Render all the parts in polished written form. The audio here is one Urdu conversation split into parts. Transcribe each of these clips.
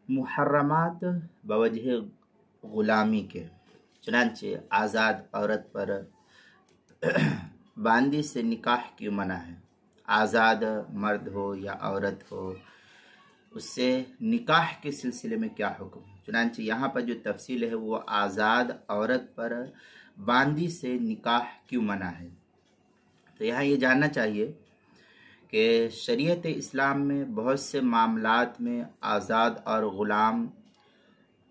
محرمات بوجہ غلامی کے، چنانچہ آزاد عورت پر باندی سے نکاح کیوں منع ہے؟ آزاد مرد ہو یا عورت ہو، اس سے نکاح کے سلسلے میں کیا حکم ہے؟ چنانچہ یہاں پر جو تفصیل ہے وہ آزاد عورت پر باندی سے نکاح کیوں منع ہے۔ تو یہاں یہ جاننا چاہیے کہ شریعت اسلام میں بہت سے معاملات میں آزاد اور غلام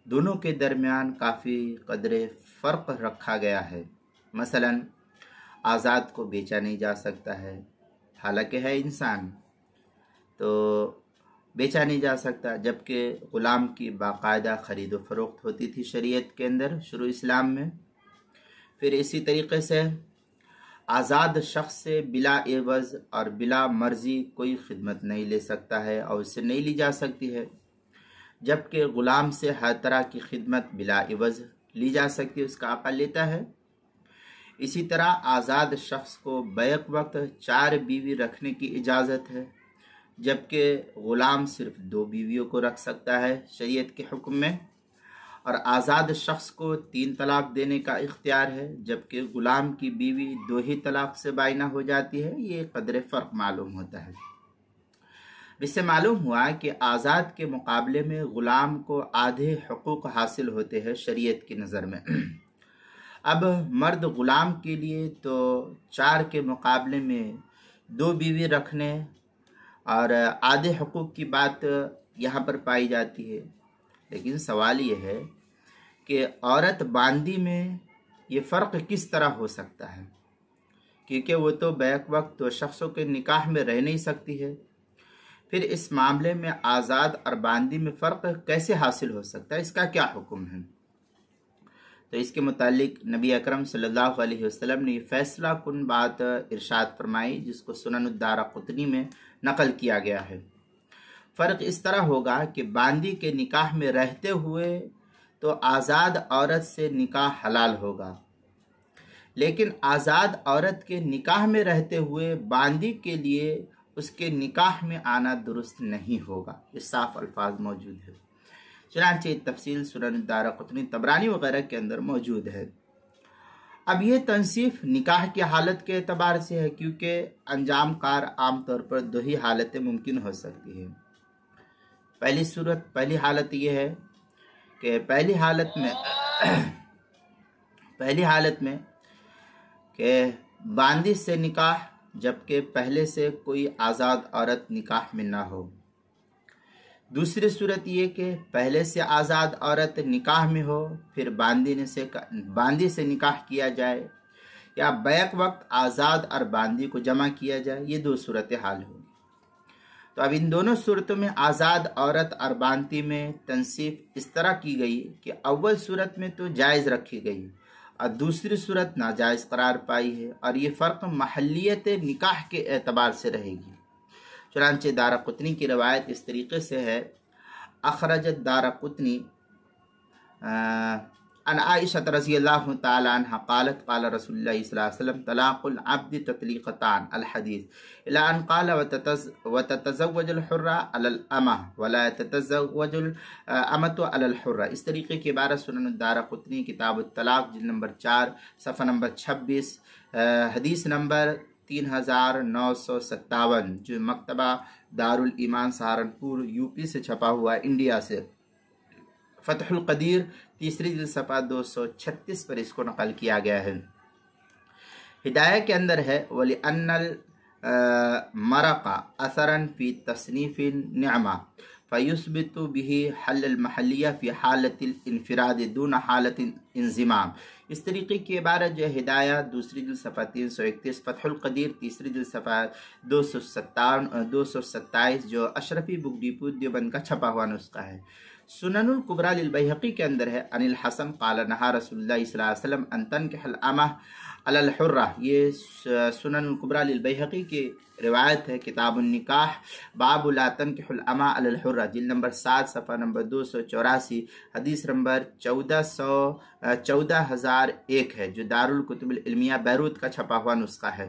دونوں کے درمیان کافی قدر فرق رکھا گیا ہے۔ مثلا آزاد کو بیچا نہیں جا سکتا ہے، حالانکہ ہے انسان تو بیچا نہیں جا سکتا، جبکہ غلام کی باقاعدہ خرید و فروخت ہوتی تھی شریعت کے اندر شروع اسلام میں۔ پھر اسی طریقے سے آزاد شخص سے بلا عوض اور بلا مرضی کوئی خدمت نہیں لے سکتا ہے اور اس سے نہیں لی جا سکتی ہے، جبکہ غلام سے ہر طرح کی خدمت بلا عوض لی جا سکتی ہے، اس کا آقا لیتا ہے۔ اسی طرح آزاد شخص کو بیک وقت 4 بیوی رکھنے کی اجازت ہے، جبکہ غلام صرف 2 بیویوں کو رکھ سکتا ہے شریعت کے حکم میں، اور آزاد شخص کو 3 طلاق دینے کا اختیار ہے، جبکہ غلام کی بیوی 2 ہی طلاق سے بائنہ ہو جاتی ہے۔ یہ قدر فرق معلوم ہوتا ہے۔ اس سے معلوم ہوا کہ آزاد کے مقابلے میں غلام کو آدھے حقوق حاصل ہوتے ہیں شریعت کی نظر میں۔ اب مرد غلام کے لیے تو 4 کے مقابلے میں 2 بیوی رکھنے اور آدھے حقوق کی بات یہاں پر پائی جاتی ہے، لیکن سوال یہ ہے کہ عورت باندی میں یہ فرق کس طرح ہو سکتا ہے، کیونکہ وہ تو بیک وقت 2 شخصوں کے نکاح میں رہ نہیں سکتی ہے، پھر اس معاملے میں آزاد اور باندی میں فرق کیسے حاصل ہو سکتا ہے، اس کا کیا حکم ہے؟ تو اس کے متعلق نبی اکرم صلی اللہ علیہ وسلم نے یہ فیصلہ کن بات ارشاد فرمائی، جس کو سنن الدارقطنی میں نقل کیا گیا ہے۔ فرق اس طرح ہوگا کہ باندی کے نکاح میں رہتے ہوئے تو آزاد عورت سے نکاح حلال ہوگا، لیکن آزاد عورت کے نکاح میں رہتے ہوئے باندی کے لیے اس کے نکاح میں آنا درست نہیں ہوگا۔ یہ صاف الفاظ موجود ہے، چنانچہ تفصیل سنن الدارقطنی طبرانی وغیرہ کے اندر موجود ہے۔ اب یہ تنصیف نکاح کی حالت کے اعتبار سے ہے، کیونکہ انجام کار عام طور پر 2 ہی حالتیں ممکن ہو سکتی ہیں۔ پہلی حالت یہ ہے کہ پہلی حالت میں کہ باندی سے نکاح، جبکہ پہلے سے کوئی آزاد عورت نکاح میں نہ ہو۔ دوسری صورت یہ کہ پہلے سے آزاد عورت نکاح میں ہو، پھر باندی سے نکاح کیا جائے، یا بیک وقت آزاد اور باندی کو جمع کیا جائے۔ یہ 2 صورتحال ہوگی۔ تو اب ان دونوں صورتوں میں آزاد عورت اور باندی میں تنصیف اس طرح کی گئی کہ اول صورت میں تو جائز رکھی گئی اور دوسری صورت ناجائز قرار پائی ہے، اور یہ فرق محلیت نکاح کے اعتبار سے رہے گی۔ چنانچہ دارقطنی کی روایت اس طریقے سے ہے، اخرجت دارقطنی عن عائشہ رضی اللہ تعالی عنہ قالت قال رسول اللہ صلی اللہ علیہ وسلم طلاق العبد تطلیقتان الحدیث الى ان قال وتتزوج الحرة على الامة ولا تتزوج الامة على الحرة۔ اس طریقے کی عبارت سنن الدارقطنی کتاب الطلاق جلد نمبر 4 صفحہ نمبر 26 حدیث نمبر 3957 جو مکتبہ دارالایمان سہارنپور یو پی سے چھپا ہوا ہے، انڈیا سے۔ فتح القدیر 3 جلد صفحہ 236 پر اس کو نقل کیا گیا ہے۔ ہدایہ کے اندر ہے وَلِأَنَّ الْمَرَقَ أَثَرًا فِي تَصْنِيفِ النِّعْمَةِ فَيُثْبِتُ بِهِ حَلَّ الْمَحَلِّيَّةِ فِي حَالَةِ الْإِنْفِرَادِ دُونَ حَالَةِ الْإِنْضِمَامِ۔ اس طریقے کی عبارت جو ہدایہ 2 جلد صفحہ 331، فتح القدیر 3 جلد صفحہ 227 جو اشرفی بک ڈیپو دیوبند کا چھپا ہوا نسخہ ہے۔ سنن الکبریٰ للبیہقی کے اندر ہے عن الحسن قال نہا رسول اللہ صلی اللہ علیہ وسلم ان تنکح الامہ علی الحرہ۔ یہ سنن الکبریٰ للبیہقی کی روایت ہے، کتاب النکاح باب لا تنکح الامہ علی الحرہ جلد نمبر 7 صفحہ نمبر 284 حدیث نمبر 14001 ہے، جو دارالکتب العلمیہ بیروت کا چھپا ہوا نسخہ ہے۔